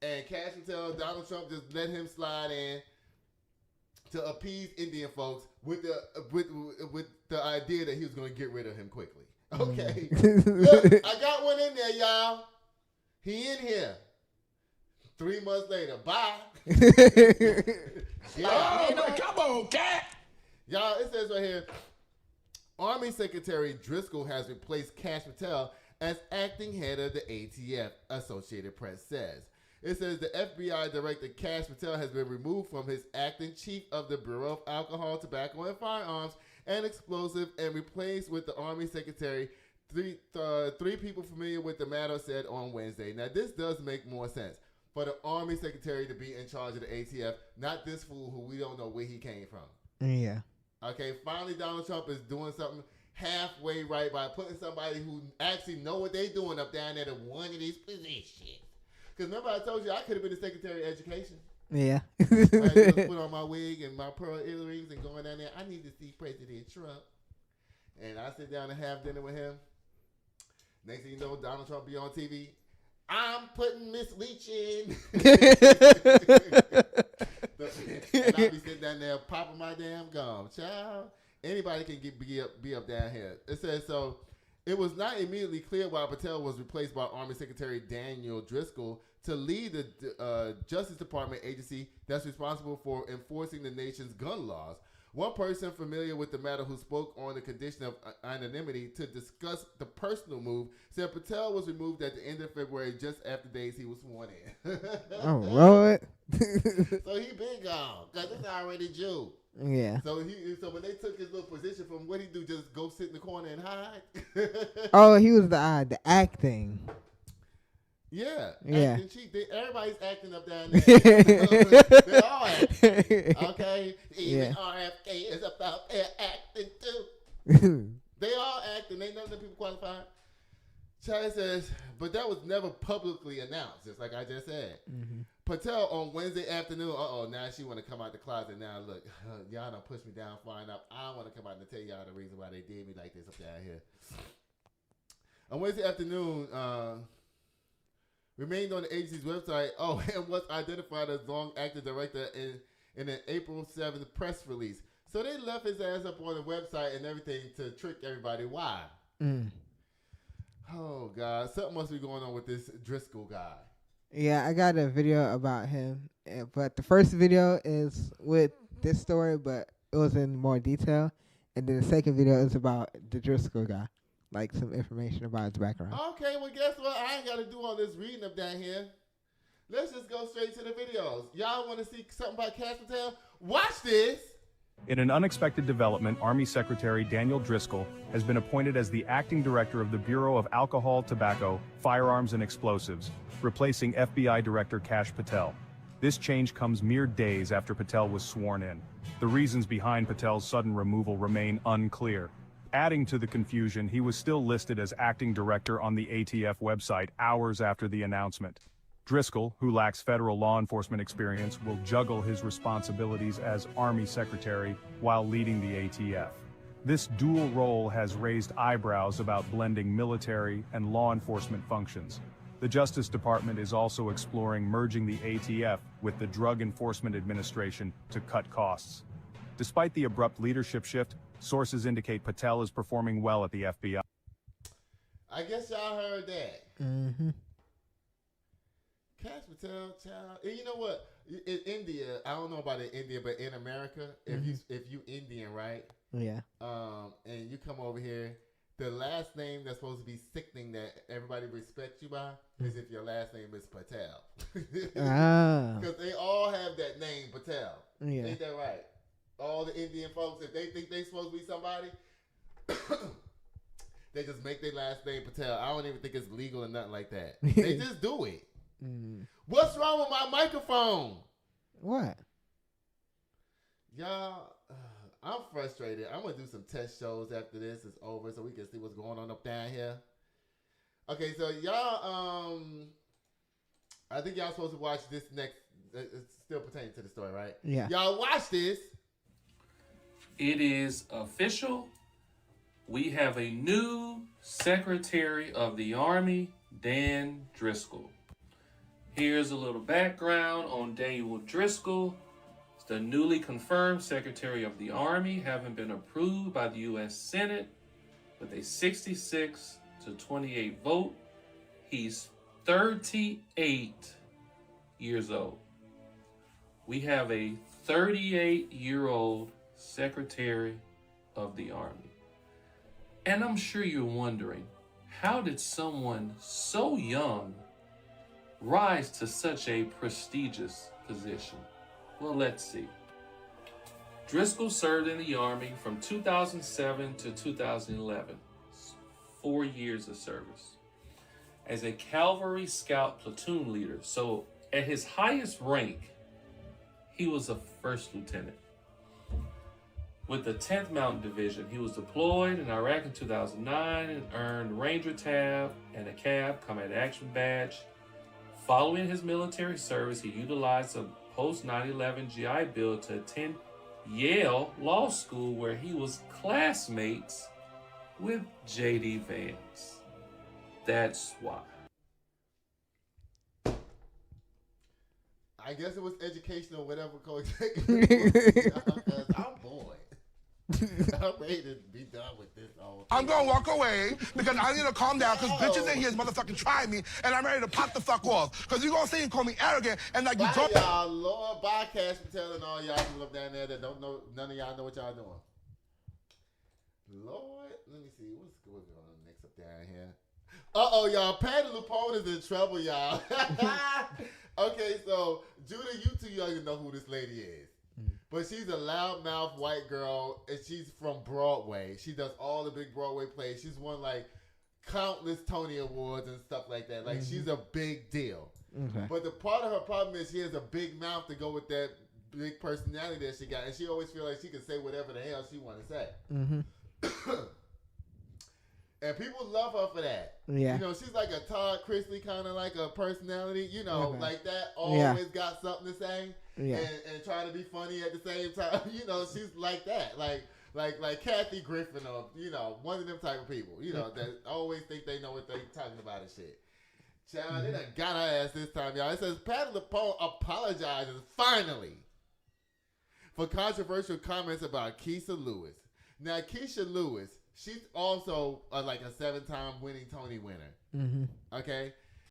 And Kash Patel, Donald Trump just let him slide in to appease Indian folks with the idea that he was going to get rid of him quickly. Okay. Look, I got one in there, y'all. He in here. 3 months later. Bye. Oh, man, come on, cat. Y'all, it says right here, Army Secretary Driscoll has replaced Kash Patel as acting head of the ATF, Associated Press says. It says the FBI Director Kash Patel has been removed from his acting chief of the Bureau of Alcohol, Tobacco, and Firearms and Explosive and replaced with the Army Secretary. Three people familiar with the matter said on Wednesday. Now, this does make more sense for the Army Secretary to be in charge of the ATF, not this fool who we don't know where he came from. Yeah. Okay, finally Donald Trump is doing something halfway right by putting somebody who actually know what they doing up down there to one of these positions. Because remember I told you I could have been the Secretary of Education. Yeah. I just put on my wig and my pearl earrings and going down there. I need to see President Trump. And I sit down and have dinner with him. Next thing you know, Donald Trump be on TV. I'm putting Miss Leach in. And I'll be sitting down there popping my damn gum. Child, anybody can be up down here. It says so. It was not immediately clear why Patel was replaced by Army Secretary Daniel Driscoll to lead the Justice Department agency that's responsible for enforcing the nation's gun laws. One person familiar with the matter who spoke on the condition of anonymity to discuss the personal move said Patel was removed at the end of February just after days he was sworn in. Oh, Lord. So he been gone because it's already June. Yeah. So when they took his little position from what he do, just go sit in the corner and hide. Oh, he was the acting. Yeah. Yeah. Acting chief. Everybody's acting up down there. They all acting. Okay. Even RFK is about their acting too. They all acting. Ain't none of the people qualified. Chad says, but that was never publicly announced, just like I just said. Mm-hmm. Patel on Wednesday afternoon, now she want to come out the closet. Now, look, y'all done pushed me down far enough. I want to come out and tell y'all the reason why they did me like this up down here. On Wednesday afternoon, remained on the agency's website, and was identified as long acting director in an April 7th press release. So they left his ass up on the website and everything to trick everybody. Why? Oh, God. Something must be going on with this Driscoll guy. Yeah, I got a video about him, but the first video is with this story, but it was in more detail. And then the second video is about the Driscoll guy, like some information about his background. Okay, well, guess what? I ain't got to do all this reading up down here. Let's just go straight to the videos. Y'all want to see something about Kash Patel? Watch this. In an unexpected development, Army Secretary Daniel Driscoll has been appointed as the acting director of the Bureau of Alcohol, Tobacco, Firearms, and Explosives, replacing FBI Director Kash Patel. This change comes mere days after Patel was sworn in. The reasons behind Patel's sudden removal remain unclear. Adding to the confusion, he was still listed as acting director on the ATF website hours after the announcement. Driscoll, who lacks federal law enforcement experience, will juggle his responsibilities as Army Secretary while leading the ATF. This dual role has raised eyebrows about blending military and law enforcement functions. The Justice Department is also exploring merging the ATF with the Drug Enforcement Administration to cut costs. Despite the abrupt leadership shift, sources indicate Patel is performing well at the FBI. I guess y'all heard that. Mm-hmm. Kash Patel, child. And you know what? In India, I don't know about in India, but in America, if you Indian, right? Yeah. And you come over here, the last name that's supposed to be sickening that everybody respects you by is if your last name is Patel. Because they all have that name, Patel. Yeah. Ain't that right? All the Indian folks, if they think they supposed to be somebody, they just make their last name Patel. I don't even think it's legal or nothing like that. They just do it. What's wrong with my microphone? What? Y'all, I'm frustrated. I'm going to do some test shows after this is over so we can see what's going on up down here. Okay, so y'all, I think y'all supposed to watch this next. It's still pertaining to the story, right? Yeah. Y'all watch this. It is official. We have a new Secretary of the Army, Dan Driscoll. Here's a little background on Daniel Driscoll. It's the newly confirmed Secretary of the Army, having been approved by the U.S. Senate with a 66 to 28 vote. He's 38 years old. We have a 38-year-old Secretary of the Army. And I'm sure you're wondering, how did someone so young rise to such a prestigious position? Well, let's see. Driscoll served in the Army from 2007 to 2011. 4 years of service. As a Cavalry Scout platoon leader. So at his highest rank, he was a first lieutenant. With the 10th Mountain Division, he was deployed in Iraq in 2009 and earned Ranger Tab and a CAB Combat Action Badge. Following his military service, he utilized a post 9/11 GI Bill to attend Yale Law School, where he was classmates with J.D. Vance. That's why. I guess it was educational, whatever. I'm bored. I'm ready to be done with this all. I'm gonna walk away because I need to calm down because bitches in here is motherfucking trying me and I'm ready to pop the fuck off. Because you're gonna say and call me arrogant and like you Bye, talk. y'all. Lord, bye, Kash Patel and all y'all people up down there that don't know, none of y'all know what y'all doing. Lord, let me see. What's going on next up down here? Uh-oh, y'all. Patti LuPone is in trouble, y'all. Okay, so, Judah, you too young to know who this lady is. But she's a loudmouth white girl, and she's from Broadway. She does all the big Broadway plays. She's won, like, countless Tony Awards and stuff like that. Like, she's a big deal. Okay. But the part of her problem is she has a big mouth to go with that big personality that she got. And she always feels like she can say whatever the hell she want to say. Mm-hmm. And people love her for that. Yeah. You know, she's like a Todd Chrisley kind of like a personality, you know, Okay. like that. Always got something to say. Yeah. And try to be funny at the same time. You know, she's like that. Like Kathy Griffin or, you know, one of them type of people, you know, that always think they know what they talking about and shit. Child, they done got her ass this time, y'all. It says Patti LuPone apologizes finally for controversial comments about Keisha Lewis. Now, Keisha Lewis, she's also like a 7-time winning Tony winner. Mm-hmm. Okay?